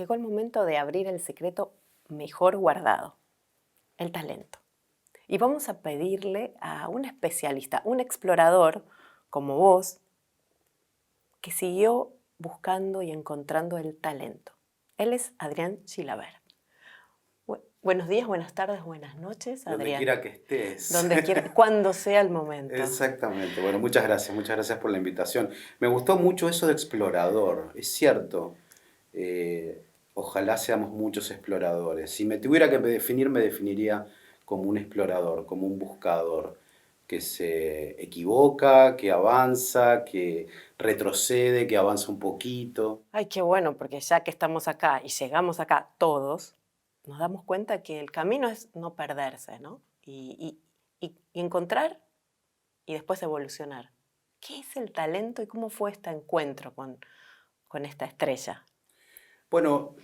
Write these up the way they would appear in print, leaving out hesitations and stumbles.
llegó el momento de abrir el secreto mejor guardado, el talento. Y vamos a pedirle a un especialista, un explorador como vos, que siguió buscando y encontrando el talento. Él es Adrián Chilaver. Buenos días, buenas tardes, buenas noches, Donde Adrián. quiera que estés. Donde quiera, cuando sea el momento. Exactamente. Bueno, muchas gracias por la invitación. Me gustó mucho eso de explorador, es cierto. Ojalá seamos muchos exploradores. Si me tuviera que definir, me definiría como un explorador, como un buscador, que se equivoca, que avanza, que retrocede, que avanza un poquito. Ay, qué bueno, porque ya que estamos acá y llegamos acá todos, nos damos cuenta que el camino es no perderse, ¿no? Y encontrar y después evolucionar. ¿Qué es el talento y cómo fue este encuentro con esta estrella? Bueno,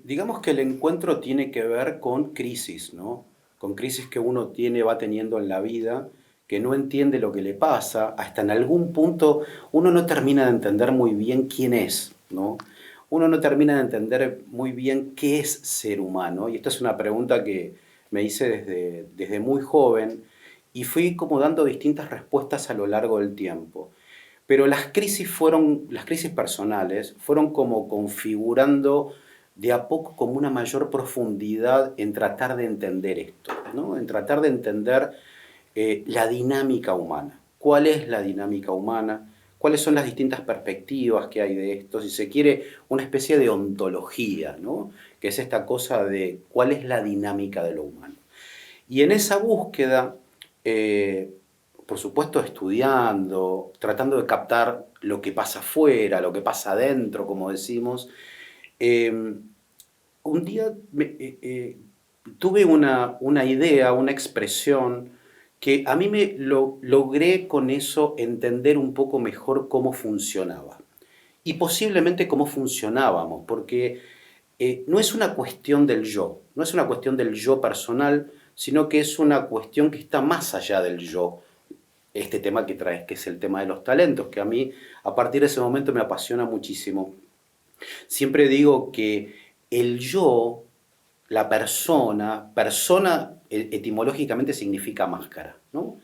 digamos que el encuentro tiene que ver con crisis, ¿no? Con crisis que uno va teniendo en la vida, que no entiende lo que le pasa, hasta en algún punto uno no termina de entender muy bien quién es, ¿no? Uno no termina de entender muy bien qué es ser humano. Y esta es una pregunta que me hice desde muy joven y fui como dando distintas respuestas a lo largo del tiempo. Pero las crisis personales, fueron como configurando de a poco como una mayor profundidad en tratar de entender esto, ¿no? En tratar de entender la dinámica humana. ¿Cuál es la dinámica humana? ¿Cuáles son las distintas perspectivas que hay de esto? Si se quiere, una especie de ontología, ¿no? Que es esta cosa de cuál es la dinámica de lo humano. Y en esa búsqueda, eh, por supuesto estudiando, tratando de captar lo que pasa afuera, lo que pasa adentro, como decimos, eh, un día tuve una idea, una expresión, que a mí logré con eso entender un poco mejor cómo funcionaba. Y posiblemente cómo funcionábamos, porque no es una cuestión del yo, no es una cuestión del yo personal, sino que es una cuestión que está más allá del yo. Este tema que traes, que es el tema de los talentos, que a mí a partir de ese momento me apasiona muchísimo. Siempre digo que el yo, la persona etimológicamente significa máscara, ¿no?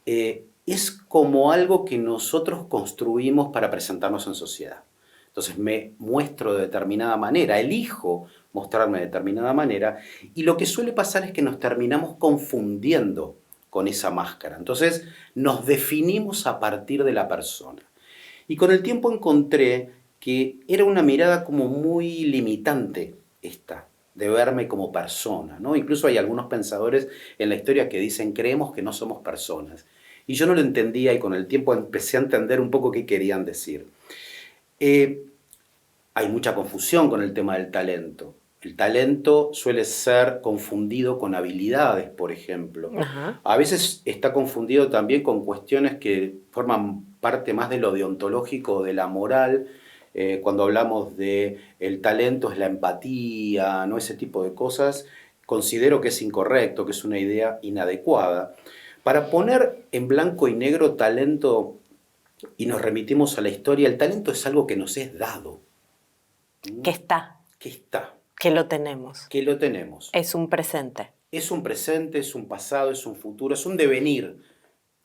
Es como algo que nosotros construimos para presentarnos en sociedad. Entonces me muestro de determinada manera, elijo mostrarme de determinada manera, y lo que suele pasar es que nos terminamos confundiendo con esa máscara. Entonces nos definimos a partir de la persona. Y con el tiempo encontré que era una mirada como muy limitante esta, de verme como persona, ¿no? Incluso hay algunos pensadores en la historia que dicen, creemos que no somos personas. Y yo no lo entendía y con el tiempo empecé a entender un poco qué querían decir. Eh, Hay mucha confusión con el tema del talento. El talento suele ser confundido con habilidades, por ejemplo. Ajá. A veces está confundido también con cuestiones que forman parte más de lo deontológico, de la moral, cuando hablamos de el talento es la empatía, ¿no? Ese tipo de cosas, considero que es incorrecto, que es una idea inadecuada. Para poner en blanco y negro talento, y nos remitimos a la historia, el talento es algo que nos es dado, Que está, que está, que lo tenemos. que lo tenemos. Es un presente. Es un presente, es un pasado, es un futuro, es un devenir,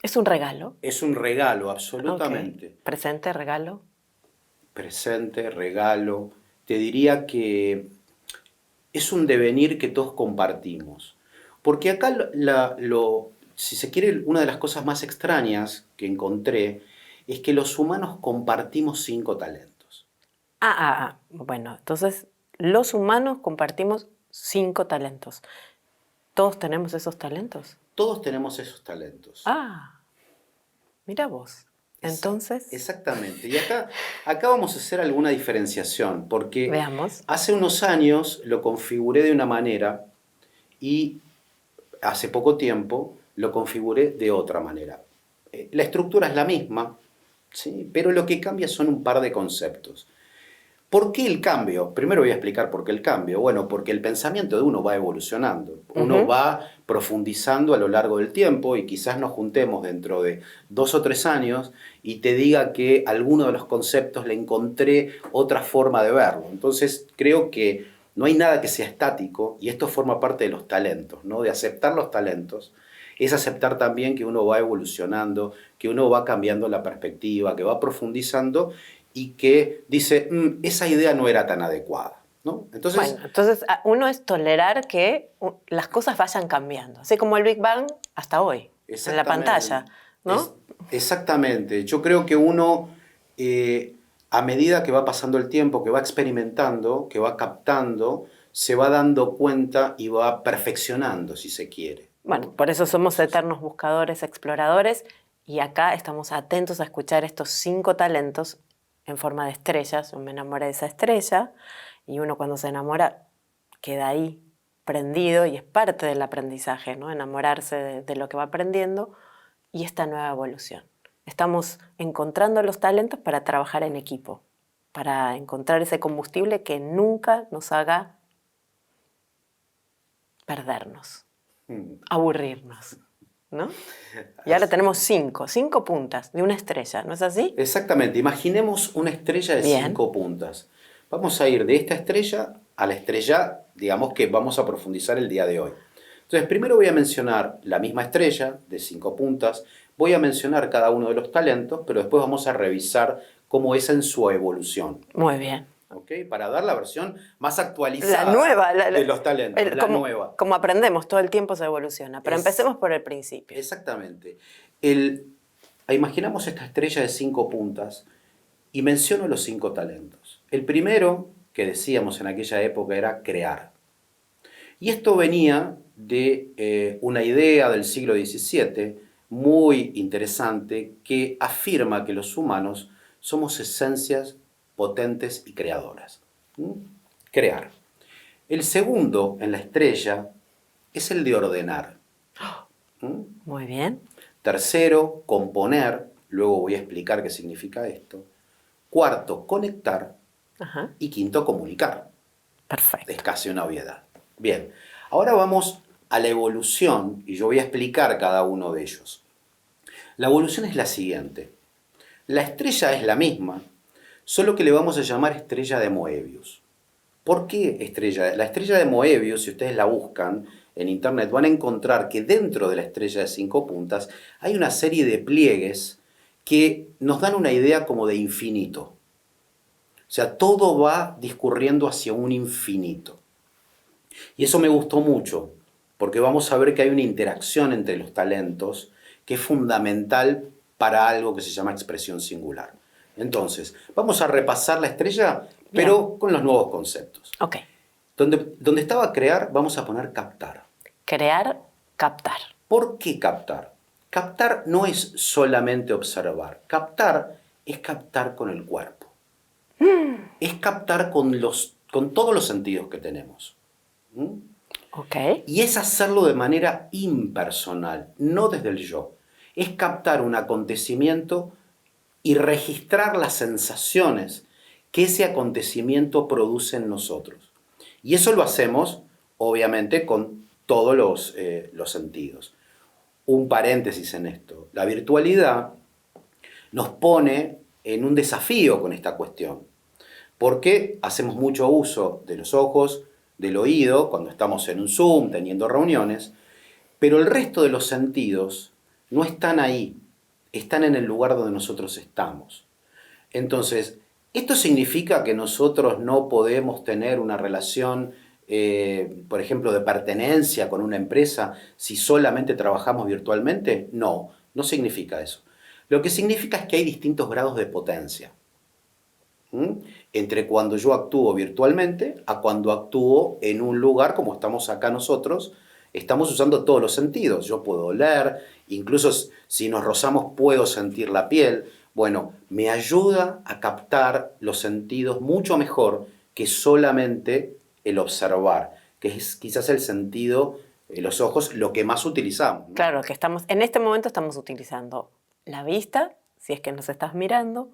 Es un regalo. es un regalo, Ok. absolutamente. Presente, regalo. Presente, regalo. Te diría que es un devenir que todos compartimos. Porque acá, si se quiere, una de las cosas más extrañas que encontré es que los humanos compartimos 5 talentos. Bueno, entonces los humanos compartimos 5 talentos. ¿Todos tenemos esos talentos? Todos tenemos esos talentos. Ah, mira vos. Entonces, Exactamente. Y acá vamos a hacer alguna diferenciación, porque veamos. hace unos años lo configuré de una manera y hace poco tiempo lo configuré de otra manera. La estructura es la misma, ¿sí? Pero lo que cambia son un par de conceptos. ¿Por qué el cambio? Primero voy a explicar por qué el cambio. Bueno, porque el pensamiento de uno va evolucionando, uno va profundizando a lo largo del tiempo y quizás nos juntemos dentro de 2 o 3 años y te diga que alguno de los conceptos le encontré otra forma de verlo. Entonces creo que no hay nada que sea estático y esto forma parte de los talentos, ¿no? De aceptar los talentos es aceptar también que uno va evolucionando, que uno va cambiando la perspectiva, que va profundizando y que dice, esa idea no era tan adecuada, ¿no? Bueno, entonces uno es tolerar que las cosas vayan cambiando, así como el Big Bang hasta hoy, en la pantalla, ¿no? Exactamente. Yo creo que uno, a medida que va pasando el tiempo, que va experimentando, que va captando, se va dando cuenta y va perfeccionando, si se quiere. Bueno, por eso somos eternos buscadores, exploradores, y acá estamos atentos a escuchar estos 5 talentos en forma de estrellas. Yo me enamoré de esa estrella, y uno cuando se enamora queda ahí prendido y es parte del aprendizaje, ¿no? Enamorarse de lo que va aprendiendo y esta nueva evolución. Estamos encontrando los talentos para trabajar en equipo, para encontrar ese combustible que nunca nos haga perdernos, aburrirnos, ¿no? Y ahora tenemos 5 puntas de una estrella, ¿no es así? Exactamente. Imaginemos una estrella de Bien. 5 puntas. Vamos a ir de esta estrella a la estrella, digamos, que vamos a profundizar el día de hoy. Entonces, primero voy a mencionar la misma estrella de 5 puntas, voy a mencionar cada uno de los talentos, pero después vamos a revisar cómo es en su evolución. Muy bien. ¿Ok? Para dar la versión más actualizada La nueva, de los talentos, la nueva. Como aprendemos, todo el tiempo se evoluciona, pero empecemos por el principio. Exactamente. Imaginamos esta estrella de 5 puntas y menciono los 5 talentos. El primero, que decíamos en aquella época, era crear. Y esto venía de una idea del siglo XVII muy interesante que afirma que los humanos somos esencias potentes y creadoras. Crear. El segundo en la estrella es el de ordenar. Muy bien. Tercero, componer. Luego voy a explicar qué significa esto. Cuarto, conectar. Ajá. Y quinto, comunicar. Perfecto. Es casi una obviedad. Bien, ahora vamos a la evolución y yo voy a explicar cada uno de ellos. La evolución es la siguiente. La estrella es la misma, solo que le vamos a llamar estrella de Moebius. ¿Por qué estrella? La estrella de Moebius, si ustedes la buscan en internet, van a encontrar que dentro de la estrella de 5 puntas hay una serie de pliegues que nos dan una idea como de infinito. O sea, todo va discurriendo hacia un infinito. Y eso me gustó mucho, porque vamos a ver que hay una interacción entre los talentos que es fundamental para algo que se llama expresión singular. Entonces, vamos a repasar la estrella, pero Bien. con los nuevos conceptos. Ok. Donde estaba crear, vamos a poner captar. Crear, captar. ¿Por qué captar? Captar no es solamente observar. Captar es captar con el cuerpo. Es captar con todos los sentidos que tenemos. Ok. Y es hacerlo de manera impersonal, no desde el yo. Es captar un acontecimiento y registrar las sensaciones que ese acontecimiento produce en nosotros. Y eso lo hacemos, obviamente, con todos los sentidos. Un paréntesis en esto. La virtualidad nos pone en un desafío con esta cuestión, porque hacemos mucho uso de los ojos, del oído, cuando estamos en un Zoom, teniendo reuniones, pero el resto de los sentidos no están ahí, están en el lugar donde nosotros estamos. Entonces, ¿esto significa que nosotros no podemos tener una relación, por ejemplo, de pertenencia con una empresa si solamente trabajamos virtualmente? No, no significa eso. Lo que significa es que hay distintos grados de potencia. Entre cuando yo actúo virtualmente a cuando actúo en un lugar como estamos acá nosotros, estamos usando todos los sentidos. Yo puedo oler, incluso si nos rozamos puedo sentir la piel. Bueno, me ayuda a captar los sentidos mucho mejor que solamente el observar, que es quizás el sentido, los ojos, lo que más utilizamos, ¿no? Claro, que en este momento estamos utilizando la vista, si es que nos estás mirando,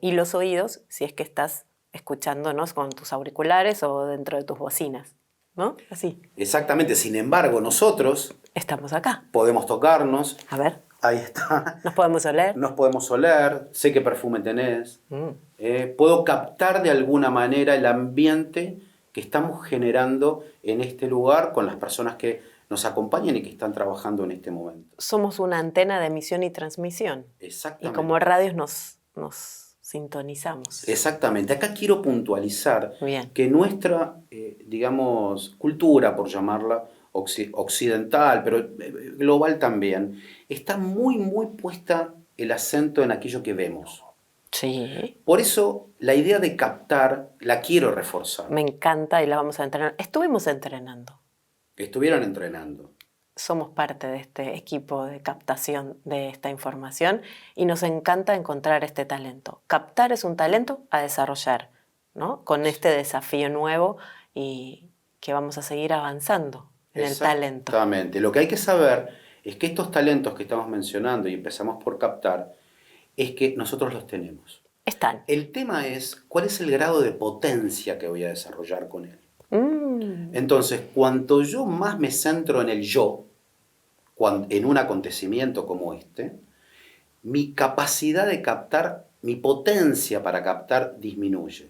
y los oídos, si es que estás escuchándonos con tus auriculares o dentro de tus bocinas, ¿no? Así. Exactamente, sin embargo, nosotros Estamos acá. podemos tocarnos, A ver, ahí está, ¿nos podemos oler? nos podemos oler, sé qué perfume tenés, Mm. puedo captar de alguna manera el ambiente que estamos generando en este lugar con las personas que nos acompañan y que están trabajando en este momento. Somos una antena de emisión y transmisión. Y Exactamente. como radios nos sintonizamos. Exactamente. Acá quiero puntualizar Bien. que nuestra, digamos, cultura, por llamarla occidental, pero global también, está muy, muy puesta el acento en aquello que vemos. Sí. Por eso, la idea de captar la quiero reforzar. Me encanta y la vamos a entrenar. Estuvimos entrenando. Estuvieron entrenando. Somos parte de este equipo de captación de esta información y nos encanta encontrar este talento. Captar es un talento a desarrollar, ¿no? Con este desafío nuevo y que vamos a seguir avanzando en el talento. Exactamente. Lo que hay que saber es que estos talentos que estamos mencionando y empezamos por captar, es que nosotros los tenemos. Están. El tema es cuál es el grado de potencia que voy a desarrollar con él. Mm. Entonces, cuanto yo más me centro en el yo, en un acontecimiento como este, mi capacidad de captar, mi potencia para captar disminuye.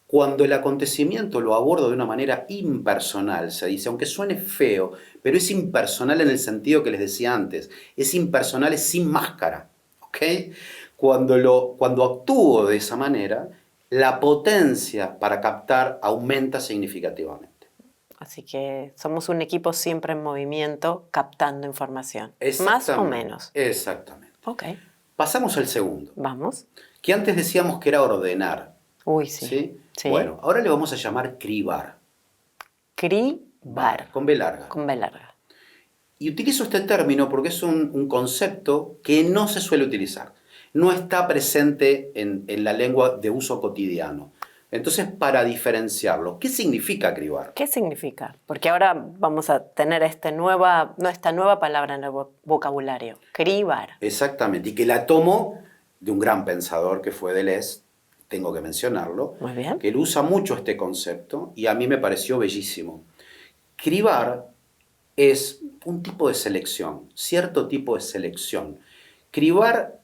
Cuando el acontecimiento lo abordo de una manera impersonal, se dice, aunque suene feo, pero es impersonal en el sentido que les decía antes, es impersonal, es sin máscara, ¿ok? Cuando actúo de esa manera, la potencia para captar aumenta significativamente. Así que somos un equipo siempre en movimiento, captando información. Más o menos. Exactamente. Ok. Pasamos al segundo, Vamos. que antes decíamos que era ordenar. Uy, sí. ¿Sí? Sí. Bueno, ahora le vamos a llamar cribar. Cribar. Con B larga. Con B larga. Y utilizo este término porque es un concepto que no se suele utilizar. No está presente en la lengua de uso cotidiano. Entonces, para diferenciarlo, ¿qué significa cribar? ¿Qué significa? Porque ahora vamos a tener esta nueva palabra en el vocabulario. Cribar. Exactamente, y que la tomo de un gran pensador que fue Deleuze, tengo que mencionarlo, Muy bien. que él usa mucho este concepto y a mí me pareció bellísimo. Cribar es un tipo de selección, cierto tipo de selección. Cribar,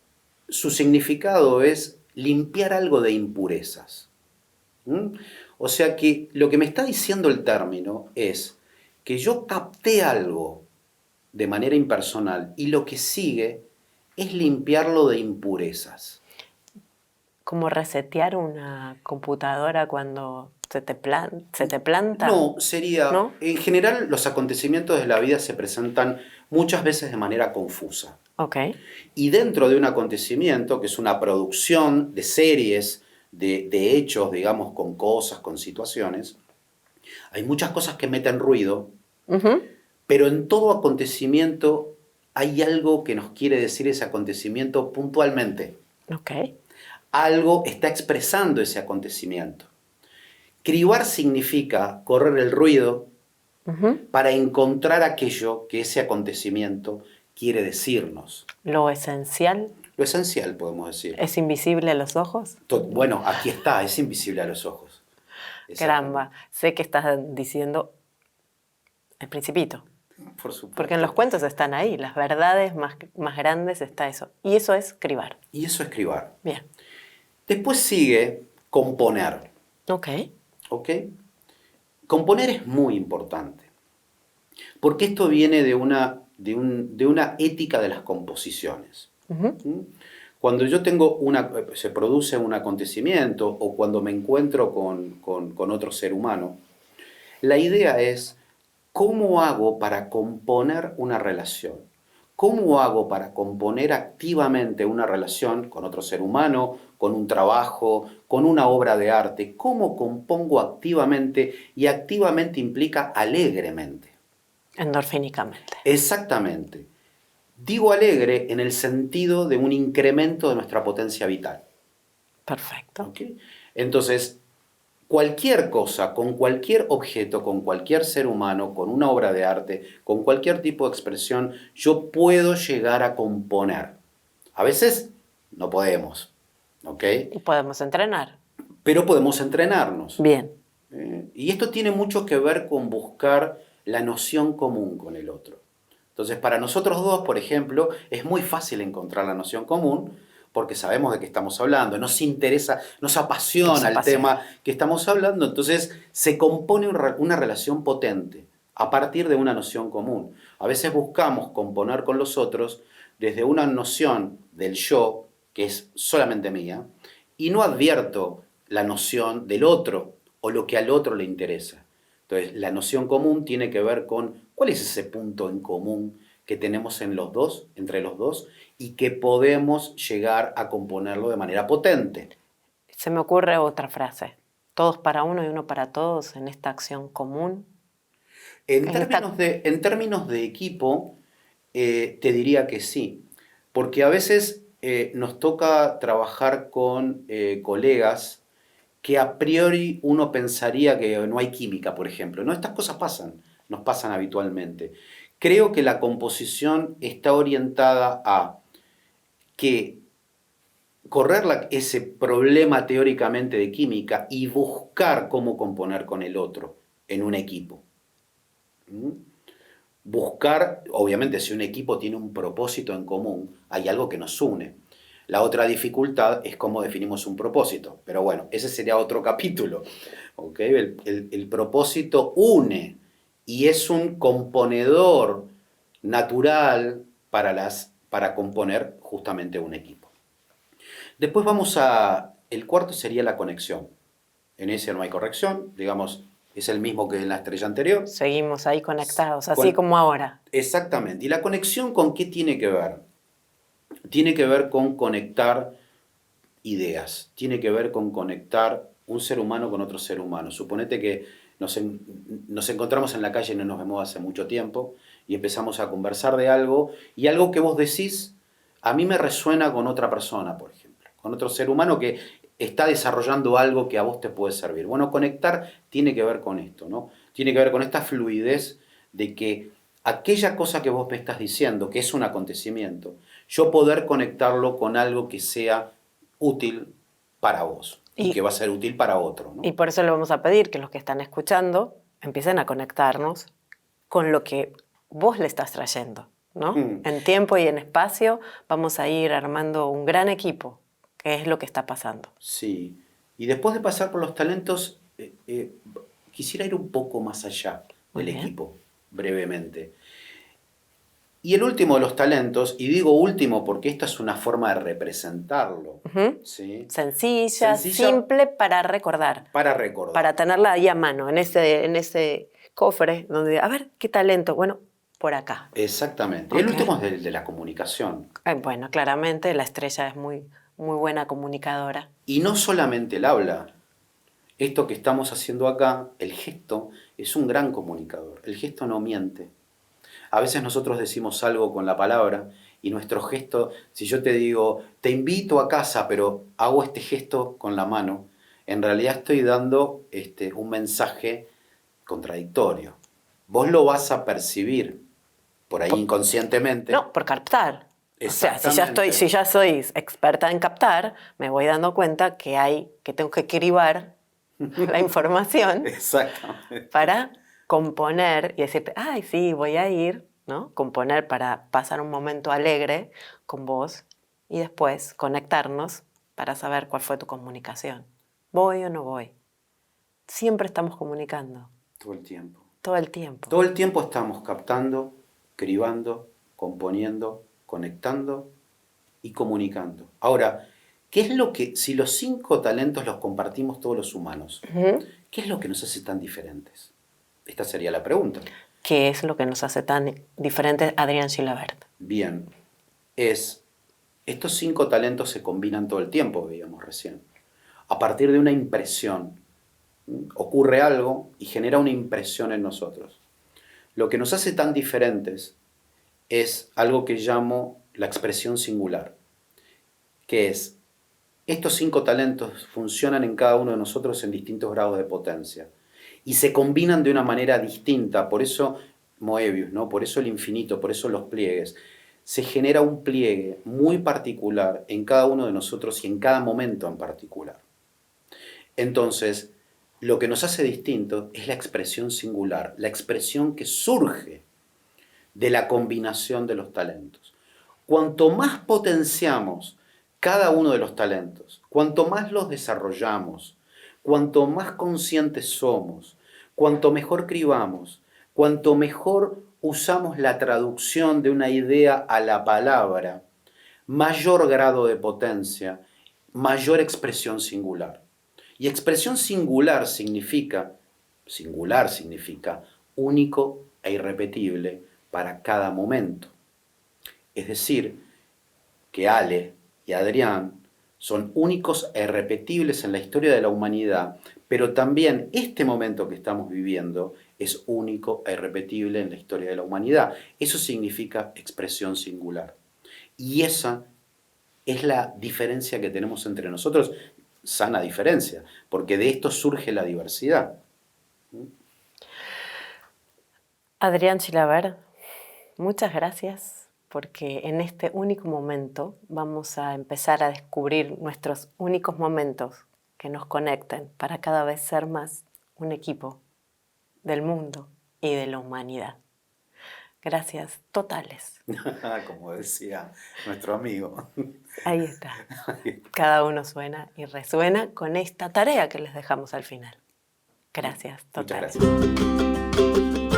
su significado es limpiar algo de impurezas. ¿Mm? O sea que lo que me está diciendo el término es que yo capté algo de manera impersonal y lo que sigue es limpiarlo de impurezas. ¿Como resetear una computadora cuando se te planta? No, sería... ¿No? En general, los acontecimientos de la vida se presentan muchas veces de manera confusa. Ok. Y dentro de un acontecimiento, que es una producción de series, de hechos, digamos, con cosas, con situaciones, hay muchas cosas que meten ruido, pero en todo acontecimiento hay algo que nos quiere decir ese acontecimiento puntualmente. Ok. Algo está expresando ese acontecimiento. Cribar significa correr el ruido para encontrar aquello que ese acontecimiento quiere decirnos. Lo esencial. Lo esencial, podemos decir. ¿Es invisible a los ojos? Bueno, aquí está, es invisible a los ojos. Caramba, sé que estás diciendo el Principito. Por supuesto. Porque en los cuentos están ahí, las verdades más grandes está eso. Y eso es cribar. Y eso es cribar. Bien. Después sigue componer. Ok. ¿Ok? Componer es muy importante. Porque esto viene de una ética de las composiciones. Cuando yo se produce un acontecimiento o cuando me encuentro con otro ser humano, la idea es ¿cómo hago para componer una relación? ¿Cómo hago para componer activamente una relación con otro ser humano, con un trabajo, con una obra de arte? ¿Cómo compongo activamente? Y activamente implica alegremente. Endorfínicamente. Exactamente. Digo alegre en el sentido de un incremento de nuestra potencia vital. Perfecto. ¿Okay? Entonces, cualquier cosa, con cualquier objeto, con cualquier ser humano, con una obra de arte, con cualquier tipo de expresión, yo puedo llegar a componer. A veces no podemos, ¿ok? Y podemos entrenar. pero podemos entrenarnos. Bien. Y esto tiene mucho que ver con buscar la noción común con el otro. Entonces, para nosotros dos, por ejemplo, es muy fácil encontrar la noción común porque sabemos de qué estamos hablando, nos interesa, nos apasiona el tema que estamos hablando, entonces se compone una relación potente a partir de una noción común. A veces buscamos componer con los otros desde una noción del yo, que es solamente mía, y no advierto la noción del otro o lo que al otro le interesa. Entonces, la noción común tiene que ver con cuál es ese punto en común que tenemos en los dos, entre los dos, y que podemos llegar a componerlo de manera potente. Se me ocurre otra frase. Todos para uno y uno para todos en esta acción común. En términos de equipo, te diría que sí, porque a veces nos toca trabajar con colegas que a priori uno pensaría que no hay química, por ejemplo. No, estas cosas pasan, nos pasan habitualmente. Creo que la composición está orientada a que correr ese problema teóricamente de química y buscar cómo componer con el otro en un equipo. ¿Mm? Buscar, obviamente, si un equipo tiene un propósito en común, hay algo que nos une. La otra dificultad es cómo definimos un propósito. Pero bueno, ese sería otro capítulo. ¿Okay? El propósito une y es un componedor natural para componer justamente un equipo. Después el cuarto sería la conexión. En ese no hay corrección, digamos, es el mismo que en la estrella anterior. Seguimos ahí conectados, así como ahora. Exactamente. ¿Y la conexión con qué tiene que ver? Tiene que ver con conectar ideas, tiene que ver con conectar un ser humano con otro ser humano. Suponete que nos encontramos en la calle y no nos vemos hace mucho tiempo y empezamos a conversar de algo y algo que vos decís a mí me resuena con otra persona, por ejemplo, con otro ser humano que está desarrollando algo que a vos te puede servir. Bueno, conectar tiene que ver con esto, ¿no? Tiene que ver con esta fluidez de que aquella cosa que vos me estás diciendo, que es un acontecimiento, yo poder conectarlo con algo que sea útil para vos y que va a ser útil para otro, ¿no? Y por eso le vamos a pedir que los que están escuchando empiecen a conectarnos con lo que vos le estás trayendo, ¿no? En tiempo y en espacio vamos a ir armando un gran equipo, que es lo que está pasando. Sí. Y después de pasar por los talentos, quisiera ir un poco más allá del equipo, brevemente. Y el último de los talentos, y digo último porque esta es una forma de representarlo. ¿Sí? Sencilla, simple para recordar. Para recordar. Para tenerla ahí a mano, en ese cofre, donde, a ver, ¿qué talento? Bueno, por acá. Exactamente. Okay. El último es el de la comunicación. Bueno, claramente la estrella es muy, muy buena comunicadora. Y no solamente el habla. Esto que estamos haciendo acá, el gesto, es un gran comunicador. El gesto no miente. A veces nosotros decimos algo con la palabra y nuestro gesto, si yo te digo, te invito a casa, pero hago este gesto con la mano, en realidad estoy dando un mensaje contradictorio. Vos lo vas a percibir por ahí inconscientemente. No, por captar. O sea, si ya soy experta en captar, me voy dando cuenta que tengo que cribar la información para componer y decirte, ay, sí, voy a ir, ¿no? Componer para pasar un momento alegre con vos y después conectarnos para saber cuál fue tu comunicación. ¿Voy o no voy? Siempre estamos comunicando. Todo el tiempo. Todo el tiempo. Todo el tiempo estamos captando, cribando, componiendo, conectando y comunicando. Ahora, ¿qué es lo que, si los 5 talentos los compartimos todos los humanos, qué es lo que nos hace tan diferentes? Esta sería la pregunta. ¿Qué es lo que nos hace tan diferentes, Adrián Chilavert? Bien, estos 5 talentos se combinan todo el tiempo, veíamos recién. A partir de una impresión, ocurre algo y genera una impresión en nosotros. Lo que nos hace tan diferentes es algo que llamo la expresión singular, que es, estos 5 talentos funcionan en cada uno de nosotros en distintos grados de potencia. Y se combinan de una manera distinta, por eso Moebius, ¿no? Por eso el infinito, por eso los pliegues. Se genera un pliegue muy particular en cada uno de nosotros y en cada momento en particular. Entonces, lo que nos hace distinto es la expresión singular, la expresión que surge de la combinación de los talentos. Cuanto más potenciamos cada uno de los talentos, cuanto más los desarrollamos, cuanto más conscientes somos, cuanto mejor cribamos, cuanto mejor usamos la traducción de una idea a la palabra, mayor grado de potencia, mayor expresión singular. Y expresión singular significa único e irrepetible para cada momento. Es decir, que Ale y Adrián son únicos e irrepetibles en la historia de la humanidad, pero también este momento que estamos viviendo es único e irrepetible en la historia de la humanidad. Eso significa expresión singular. Y esa es la diferencia que tenemos entre nosotros, sana diferencia, porque de esto surge la diversidad. Adrián Chilaver, muchas gracias, porque en este único momento vamos a empezar a descubrir nuestros únicos momentos que nos conecten para cada vez ser más un equipo del mundo y de la humanidad. Gracias totales. Como decía nuestro amigo. Ahí está. Cada uno suena y resuena con esta tarea que les dejamos al final. Gracias, totales. Muchas gracias.